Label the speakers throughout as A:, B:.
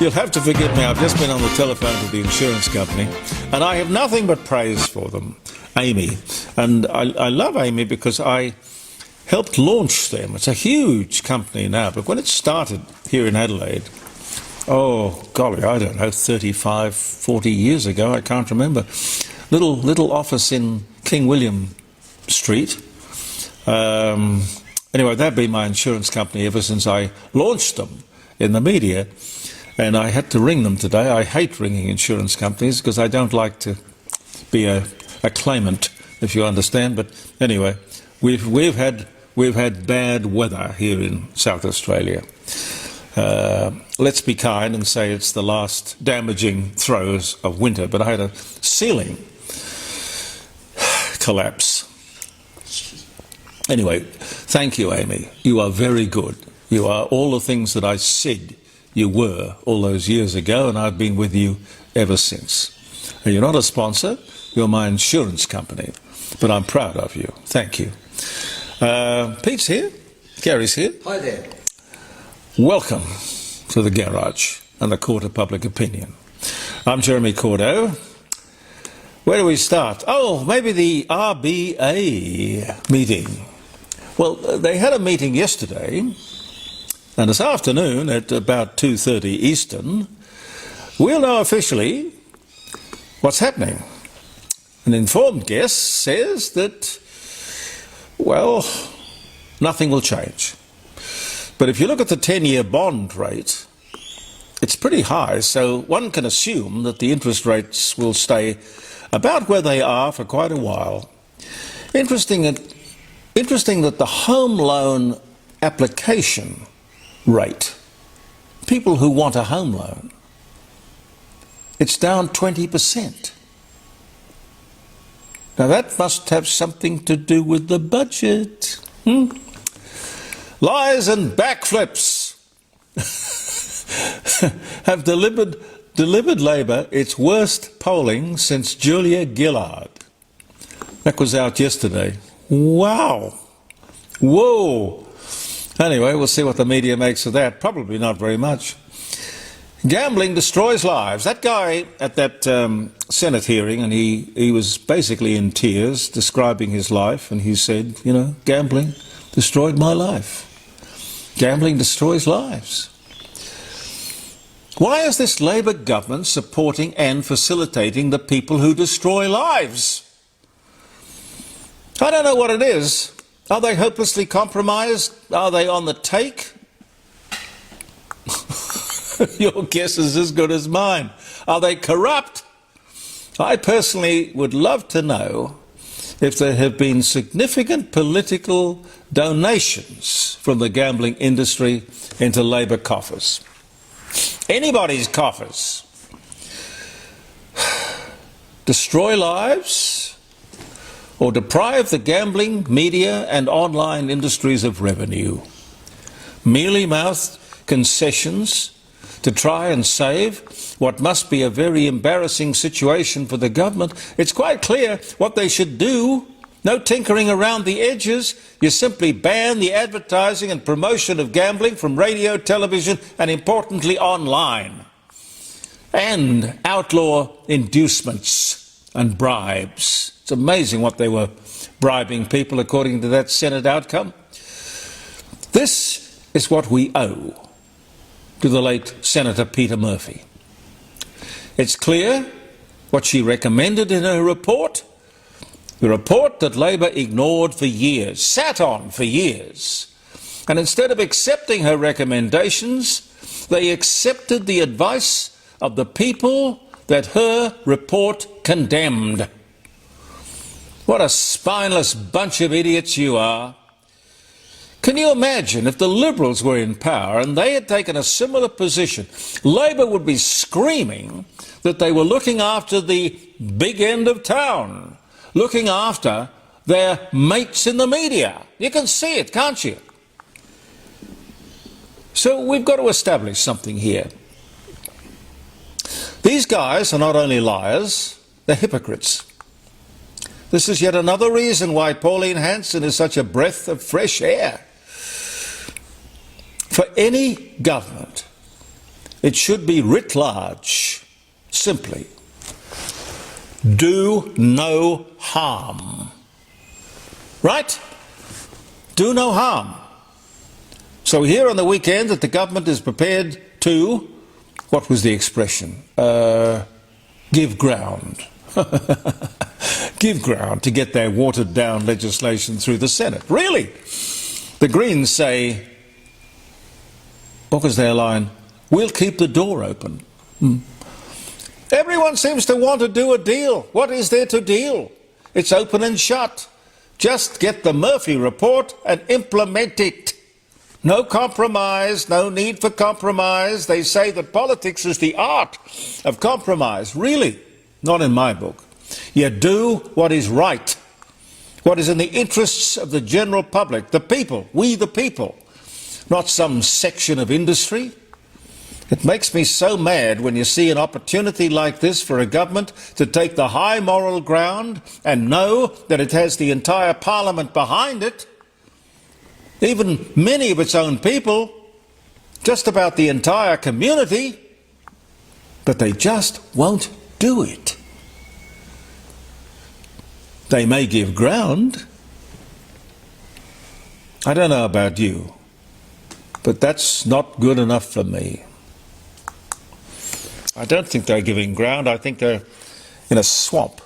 A: You'll have to forgive me, I've just been on the telephone to the insurance company, and I have nothing but praise for them, Amy. And I love Amy because I helped launch them. It's a huge company now, but when it started here in Adelaide, oh, golly, I don't know, 35, 40 years ago, I can't remember. Little office in King William Street. Anyway, that'd been my insurance company ever since I launched them in the media, and I had to ring them today. I hate ringing insurance companies because I don't like to be a claimant, if you understand. But anyway, we've had bad weather here in South Australia. Let's be kind and say it's the last damaging throes of winter, but I had a ceiling collapse. Anyway, thank you, Amy. You are very good. You are all the things that I said you were all those years ago, and I've been with you ever since. And you're not a sponsor, you're my insurance company, but I'm proud of you. Thank you. Pete's here. Gary's here.
B: Hi there.
A: Welcome to the garage and the court of public opinion. I'm Jeremy Cordeaux. Where do we start? Oh, maybe the RBA meeting. Well, they had a meeting yesterday, and this afternoon at about 2:30 Eastern, we'll know officially what's happening. An informed guess says that, well, nothing will change. But if you look at the 10-year bond rate, it's pretty high, so one can assume that the interest rates will stay about where they are for quite a while. Interesting that the home loan application rate, people who want a home loan, it's down 20%. Now that must have something to do with the budget. Lies and backflips have delivered Labor its worst polling since Julia Gillard. That was out yesterday. Wow. Whoa. Anyway, we'll see what the media makes of that. Probably not very much. Gambling destroys lives. That guy at that Senate hearing, and he was basically in tears describing his life, and he said, you know, gambling destroyed my life. Gambling destroys lives. Why is this Labor government supporting and facilitating the people who destroy lives? I don't know what it is. Are they hopelessly compromised? Are they on the take? Your guess is as good as mine. Are they corrupt? I personally would love to know if there have been significant political donations from the gambling industry into Labor coffers. Anybody's coffers. Destroy lives or deprive the gambling, media and online industries of revenue. Mealy-mouthed concessions to try and save what must be a very embarrassing situation for the government. It's quite clear what they should do. No tinkering around the edges. You simply ban the advertising and promotion of gambling from radio, television, and importantly online. And outlaw inducements and bribes. It's amazing what they were bribing people according to that Senate outcome. This is what we owe to the late Senator Peta Murphy. It's clear what she recommended in her report. The report that Labor ignored for years, sat on for years. And instead of accepting her recommendations, they accepted the advice of the people that her report condemned. What a spineless bunch of idiots you are. Can you imagine if the Liberals were in power and they had taken a similar position? Labor would be screaming that they were looking after the big end of town, looking after their mates in the media. You can see it, can't you? So we've got to establish something here. These guys are not only liars, they're hypocrites. This is yet another reason why Pauline Hanson is such a breath of fresh air. For any government It should be writ large, simply. Do no harm. Right? Do no harm. So we hear on the weekend that the government is prepared to, what was the expression? Give ground. Give ground to get their watered down legislation through the Senate. Really? The Greens say, what was their line? We'll keep the door open. Everyone seems to want to do a deal. What is there to deal? It's open and shut. Just get the Murphy report and implement it. No compromise, no need for compromise. They say that politics is the art of compromise. Really? Not in my book. You do what is right, what is in the interests of the general public, the people, we the people, not some section of industry. It makes me so mad when you see an opportunity like this for a government to take the high moral ground and know that it has the entire parliament behind it, even many of its own people, just about the entire community, but they just won't do it. They may give ground. I don't know about you, but that's not good enough for me. I don't think they're giving ground. I think they're in a swamp.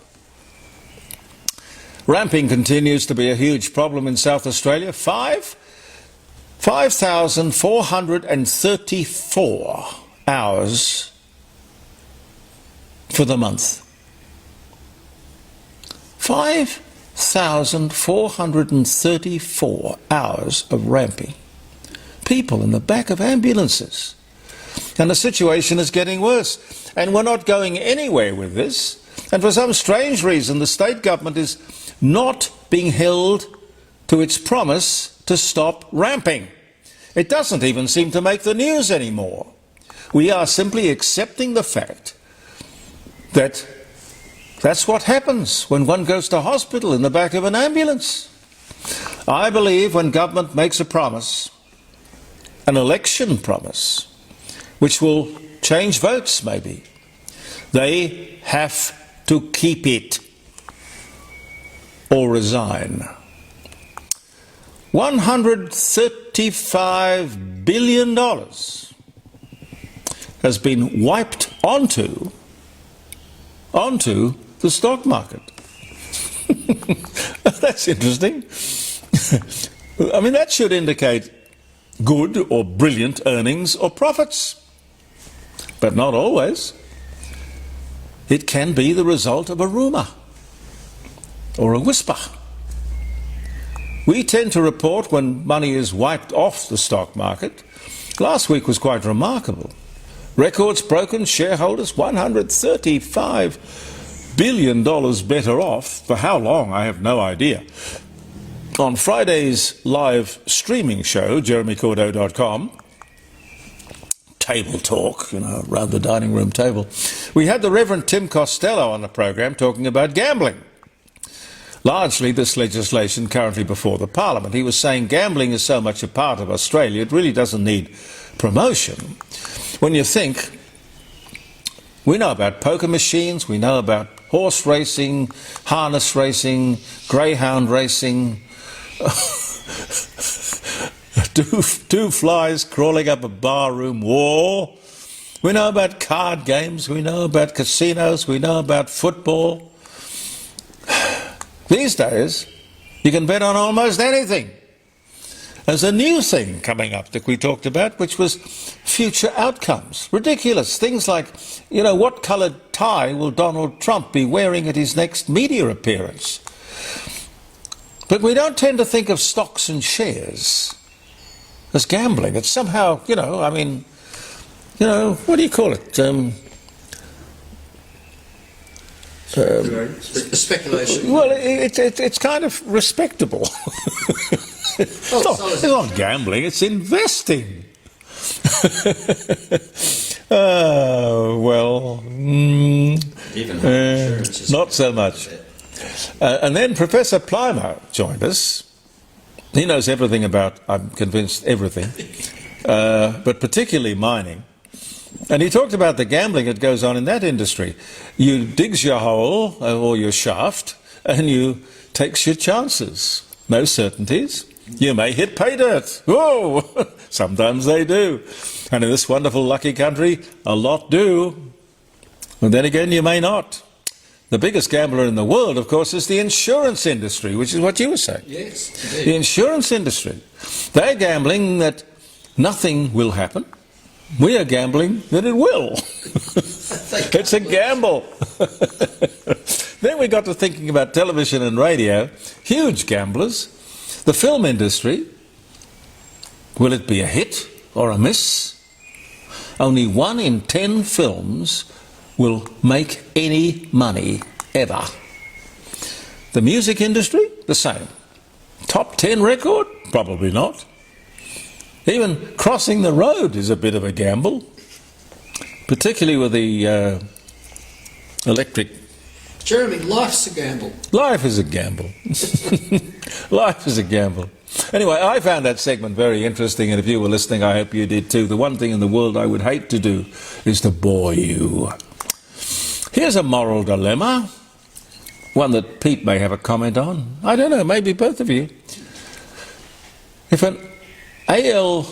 A: Ramping continues to be a huge problem in South Australia. 5,434 hours for the month. 5,434 hours of ramping. People in the back of ambulances. And the situation is getting worse. And we're not going anywhere with this. And for some strange reason, the state government is not being held to its promise to stop ramping. It doesn't even seem to make the news anymore. We are simply accepting the fact that that's what happens when one goes to hospital in the back of an ambulance. I believe when government makes a promise, an election promise, which will change votes maybe, they have to keep it or resign. $135 billion has been wiped onto the stock market. That's interesting. I mean, that should indicate good or brilliant earnings or profits. But not always. It can be the result of a rumour or a whisper. We tend to report when money is wiped off the stock market. Last week was quite remarkable. Records broken, shareholders $135 billion better off. For how long, I have no idea. On Friday's live streaming show, jeremycordeaux.com, table talk, around the dining room table, we had the Reverend Tim Costello on the program talking about gambling. Largely this legislation currently before the Parliament. He was saying gambling is so much a part of Australia, it really doesn't need promotion. When you think, we know about poker machines, we know about horse racing, harness racing, greyhound racing, two flies crawling up a barroom wall. We know about card games, we know about casinos, we know about football. These days, you can bet on almost anything. There's a new thing coming up that we talked about, which was future outcomes. Ridiculous. Things like, what coloured tie will Donald Trump be wearing at his next media appearance? But we don't tend to think of stocks and shares as gambling. It's somehow, what do you call it?
B: Speculation.
A: Well, it's kind of respectable. It's not gambling, it's investing. Not so much. And then Professor Plimer joined us. He knows everything about, I'm convinced, everything, but particularly mining. And he talked about the gambling that goes on in that industry. You digs your hole or your shaft and you takes your chances. No certainties. You may hit pay dirt. Whoa! Sometimes they do. And in this wonderful lucky country, a lot do. And then again, you may not. The biggest gambler in the world, of course, is the insurance industry, which is what you were saying.
B: Yes, indeed.
A: The insurance industry. They're gambling that nothing will happen. We are gambling that it will. It's a gamble. Then we got to thinking about television and radio. Huge gamblers. The film industry. Will it be a hit or a miss? Only 1 in 10 films will make any money ever. The music industry, the same. Top 10 record? Probably not. Even crossing the road is a bit of a gamble, particularly with the electric.
B: Jeremy, life's a gamble.
A: Life is a gamble. Life is a gamble. Anyway, I found that segment very interesting, and if you were listening, I hope you did too. The one thing in the world I would hate to do is to bore you. Here's a moral dilemma, one that Pete may have a comment on. I don't know, maybe both of you. If an AFL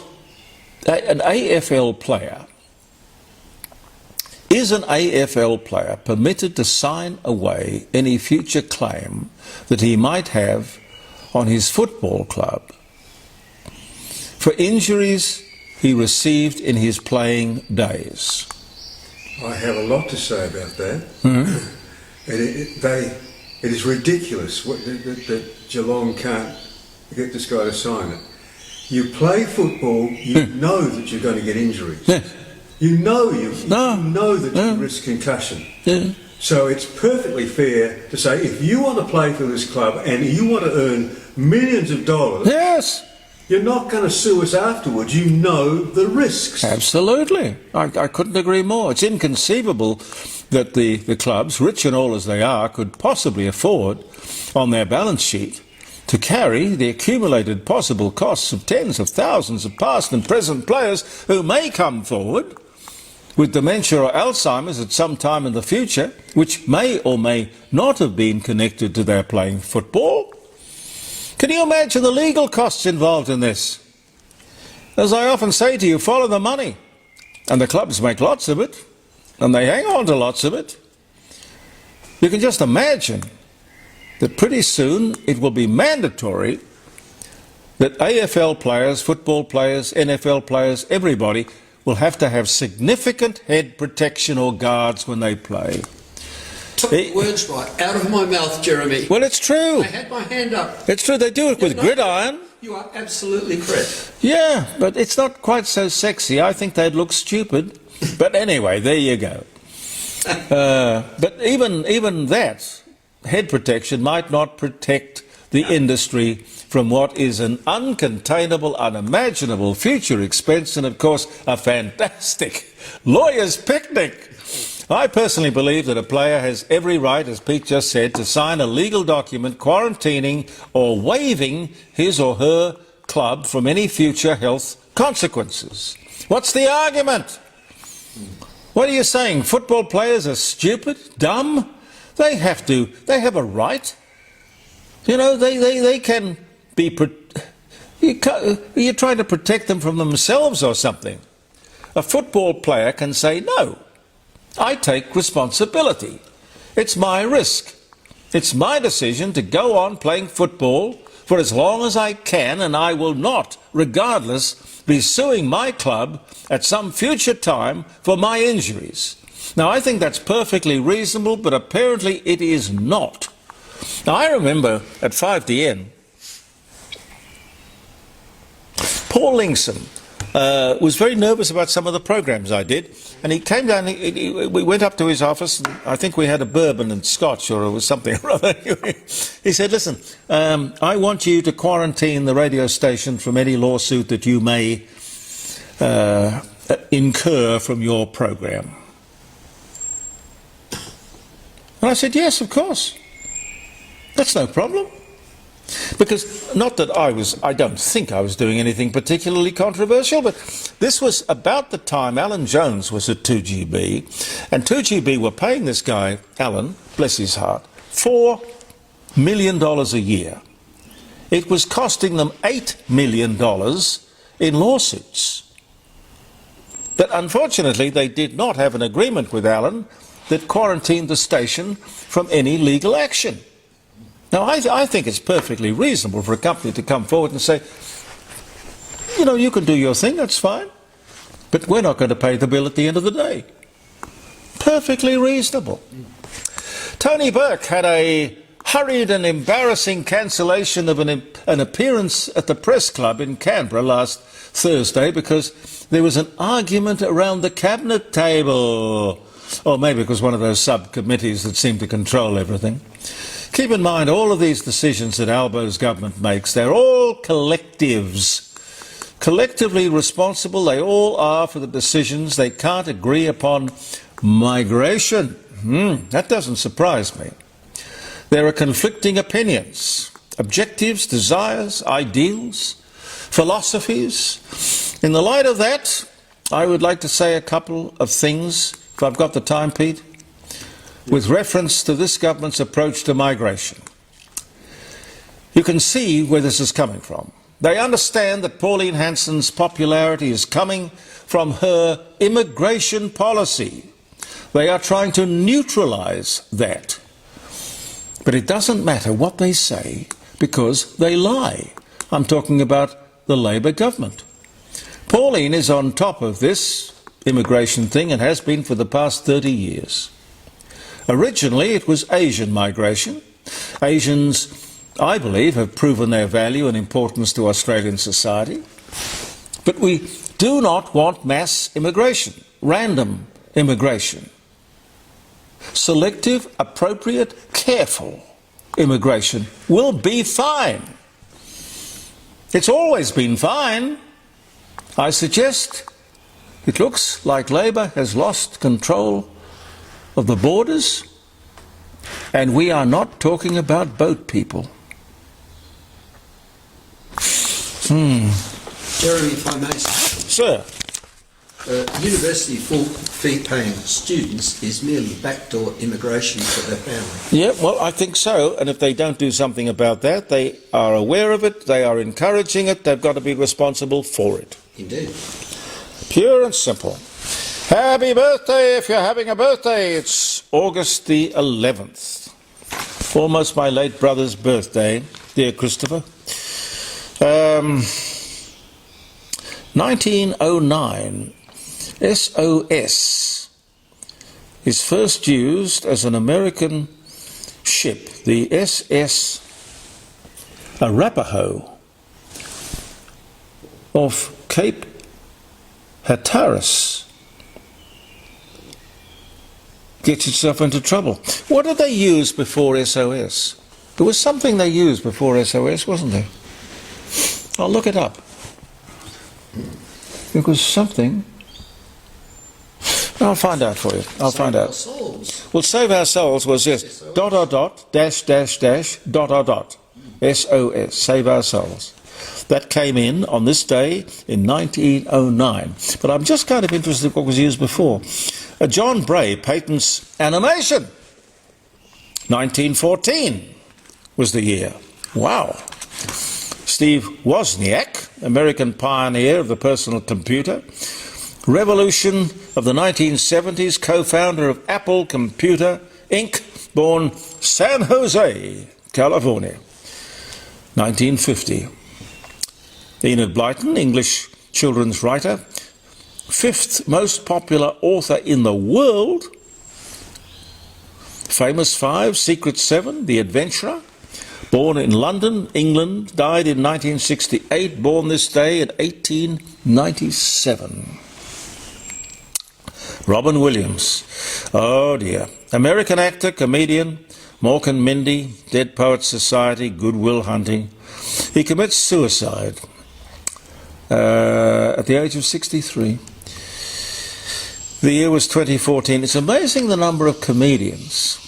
A: player, is an AFL player permitted to sign away any future claim that he might have on his football club for injuries he received in his playing days?
C: I have a lot to say about that.
A: Mm-hmm.
C: It is ridiculous that Geelong can't get this guy to sign it. You play football, you know that you're going to get injuries.
A: Yeah.
C: You know that you risk concussion.
A: Yeah.
C: So it's perfectly fair to say, if you want to play for this club and you want to earn millions of dollars,
A: Yes.
C: you're not going to sue us afterwards. You know the risks.
A: Absolutely. I couldn't agree more. It's inconceivable that the clubs, rich and all as they are, could possibly afford on their balance sheet to carry the accumulated possible costs of tens of thousands of past and present players who may come forward with dementia or Alzheimer's at some time in the future, which may or may not have been connected to their playing football. Can you imagine the legal costs involved in this? As I often say to you, follow the money. And the clubs make lots of it, and they hang on to lots of it. You can just imagine that pretty soon it will be mandatory that AFL players, football players, NFL players, everybody will have to have significant head protection or guards when they play.
B: Took the words right out of my mouth, Jeremy.
A: Well, it's true.
B: I had my hand up.
A: It's true. They do it with gridiron.
B: You are absolutely correct.
A: Yeah, but it's not quite so sexy. I think they'd look stupid. But anyway, there you go. But even that head protection might not protect the industry from what is an uncontainable, unimaginable future expense and, of course, a fantastic lawyer's picnic. I personally believe that a player has every right, as Pete just said, to sign a legal document quarantining or waiving his or her club from any future health consequences. What's the argument? What are you saying? Football players are stupid, dumb? They have a right. You know, they can be... You're trying to protect them from themselves or something. A football player can say, no, I take responsibility. It's my risk. It's my decision to go on playing football for as long as I can, and I will not, regardless, be suing my club at some future time for my injuries. Now, I think that's perfectly reasonable, but apparently it is not. Now, I remember at 5DN, Paul Lingson was very nervous about some of the programs I did, and he came down, we went up to his office, and I think we had a bourbon and scotch, or it was something or other. He said, listen, I want you to quarantine the radio station from any lawsuit that you may incur from your program. And I said, yes, of course. That's no problem. Because, not that I don't think I was doing anything particularly controversial, but this was about the time Alan Jones was at 2GB, and 2GB were paying this guy, Alan, bless his heart, $4 million a year. It was costing them $8 million in lawsuits. But unfortunately, they did not have an agreement with Alan that quarantined the station from any legal action. Now, I think it's perfectly reasonable for a company to come forward and say, you know, you can do your thing, that's fine, but we're not going to pay the bill at the end of the day. Perfectly reasonable. Tony Burke had a hurried and embarrassing cancellation of an appearance at the Press Club in Canberra last Thursday because there was an argument around the cabinet table. Or maybe it was one of those subcommittees that seem to control everything. Keep in mind, all of these decisions that Albo's government makes, they're all collectives. Collectively responsible, they all are for the decisions. They can't agree upon migration. That doesn't surprise me. There are conflicting opinions, objectives, desires, ideals, philosophies. In the light of that, I would like to say a couple of things, if I've got the time, Pete, with reference to this government's approach to migration. You can see where this is coming from. They understand that Pauline Hanson's popularity is coming from her immigration policy. They are trying to neutralise that. But it doesn't matter what they say because they lie. I'm talking about the Labor government. Pauline is on top of this immigration thing and has been for the past 30 years. Originally, it was Asian migration. Asians, I believe, have proven their value and importance to Australian society. But we do not want mass immigration, random immigration. Selective, appropriate, careful immigration will be fine. It's always been fine. I suggest it looks like Labor has lost control of the borders, and we are not talking about boat people.
B: Jeremy, if I may.
A: Sir.
B: University fee-paying students is merely backdoor immigration for their family.
A: Yeah, well, I think so. And if they don't do something about that, they are aware of it, they are encouraging it, they've got to be responsible for it.
B: Indeed.
A: Pure and simple. Happy birthday if you're having a birthday. It's August the 11th. Almost my late brother's birthday, dear Christopher. 1909. SOS is first used as an American ship, the SS Arapahoe of Cape Hatteras. Gets itself into trouble. What did they use before SOS? There was something they used before SOS, wasn't there? I'll look it up. It was something. I'll find out for you. I'll find out. Well, Save Our Souls was, yes, ... SOS, Save Our Souls. That came in on this day in 1909. But I'm just kind of interested in what was used before. John Bray patents animation. 1914 was the year. Wow. Steve Wozniak, American pioneer of the personal computer, revolution of the 1970s, co-founder of Apple Computer Inc., born San Jose, California. 1950. Enid Blyton, English children's writer, fifth most popular author in the world. Famous Five, Secret Seven, The Adventurer. Born in London, England, died in 1968, born this day in 1897. Robin Williams, oh dear. American actor, comedian, Mork and Mindy, Dead Poets Society, Good Will Hunting. He commits suicide at the age of 63. The year was 2014. It's amazing the number of comedians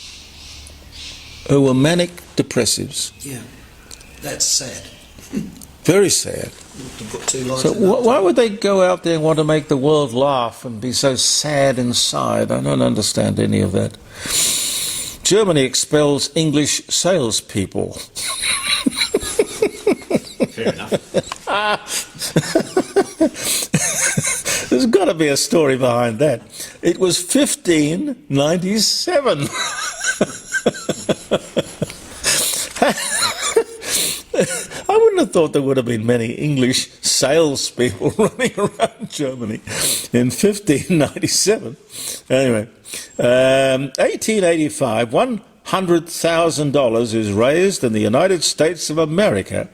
A: who were manic depressives.
B: Yeah. That's sad.
A: Very sad.
B: To put two lines
A: So
B: in that.
A: why would they go out there and want to make the world laugh and be so sad inside? I don't understand any of that. Germany expels English salespeople.
D: Fair enough.
A: There's got to be a story behind that. It was 1597. I wouldn't have thought there would have been many English salespeople running around Germany in 1597. Anyway, 1885, $100,000 is raised in the United States of America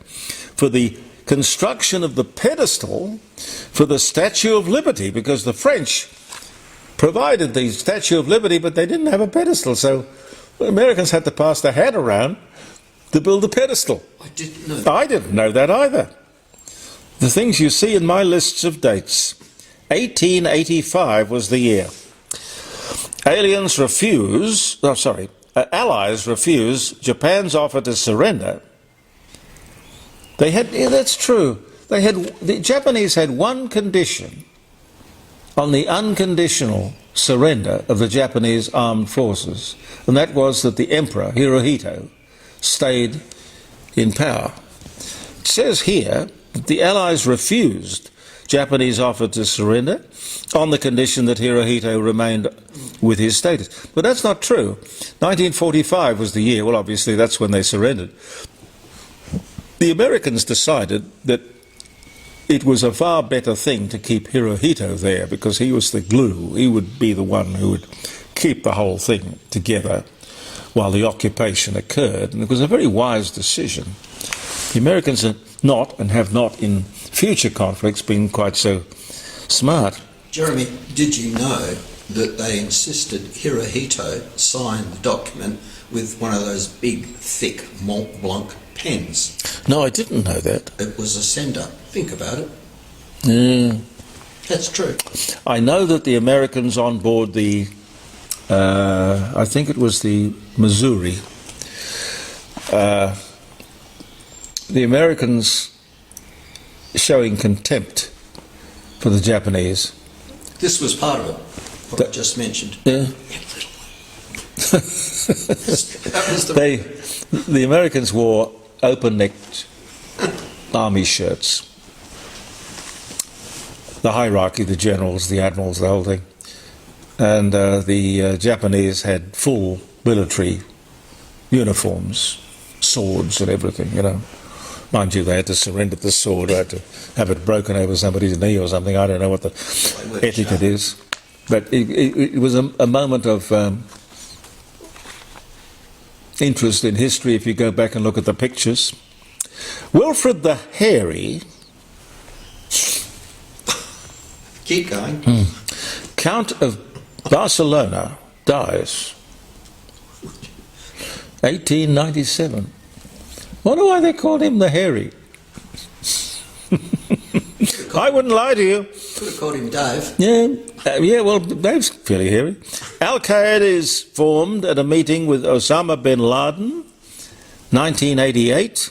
A: for the construction of the pedestal for the Statue of Liberty, because the French provided the Statue of Liberty, but they didn't have a pedestal, so the Americans had to pass their hat around to build a pedestal.
B: I didn't know.
A: I didn't know that either. The things you see in my lists of dates. 1885 was the year. Allies refuse Japan's offer to surrender. That's true. The Japanese had one condition on the unconditional surrender of the Japanese armed forces, and that was that the Emperor Hirohito stayed in power. It says here that the Allies refused Japanese offer to surrender on the condition that Hirohito remained with his status. But that's not true. 1945 was the year. Well, obviously that's when they surrendered. The Americans decided that it was a far better thing to keep Hirohito there because he was the glue. He would be the one who would keep the whole thing together while the occupation occurred. And it was a very wise decision. The Americans are not, and have not in future conflicts, been quite so smart.
B: Jeremy, did you know that they insisted Hirohito sign the document with one of those big, thick Mont Blanc pens?
A: No, I didn't know that.
B: It was a sender. Think about it.
A: Yeah.
B: That's true.
A: I know that the Americans on board the, I think it was the Missouri, the Americans showing contempt for the Japanese.
B: This was part of it, what I just mentioned.
A: Yeah.
B: That was
A: The Americans wore open-necked army shirts. The hierarchy, the generals, the admirals, the whole thing. And the Japanese had full military uniforms, swords and everything, you know. Mind you, they had to surrender the sword, or had to have it broken over somebody's knee or something. I don't know what the etiquette is. But it was a moment of interest in history if you go back and look at the pictures. Wilfred the Hairy,
B: Keep going.
A: Count of Barcelona, dies. 1897. Wonder why they called him the Hairy. I wouldn't lie to you.
B: Could have called him Dave.
A: Yeah, well, Dave's fairly hairy. Al-Qaeda is formed at a meeting with Osama bin Laden, 1988.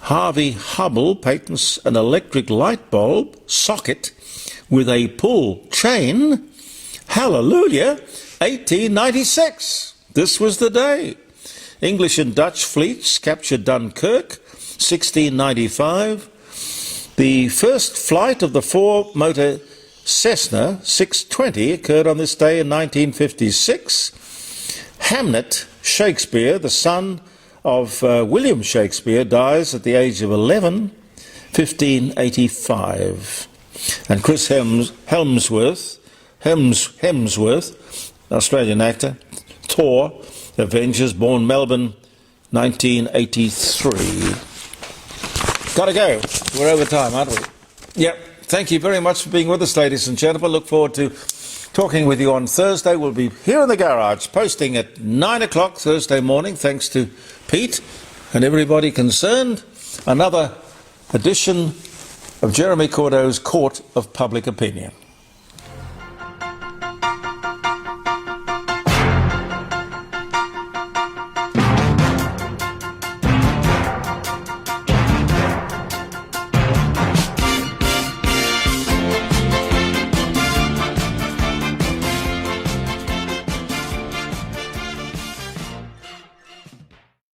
A: Harvey Hubble patents an electric light bulb socket with a pull chain. Hallelujah, 1896. This was the day. English and Dutch fleets captured Dunkirk, 1695. The first flight of the four-motor Cessna 620 occurred on this day in 1956. Hamnet Shakespeare, the son of William Shakespeare, dies at the age of 11, 1585. And Chris Hemsworth, Australian actor, Thor, Avengers, born Melbourne, 1983. Gotta go. We're over time, aren't we? Yep. Thank you very much for being with us, ladies and gentlemen. Look forward to talking with you on Thursday. We'll be here in the garage, posting at 9 o'clock Thursday morning, thanks to Pete and everybody concerned. Another edition of Jeremy Cordeaux's Court of Public Opinion.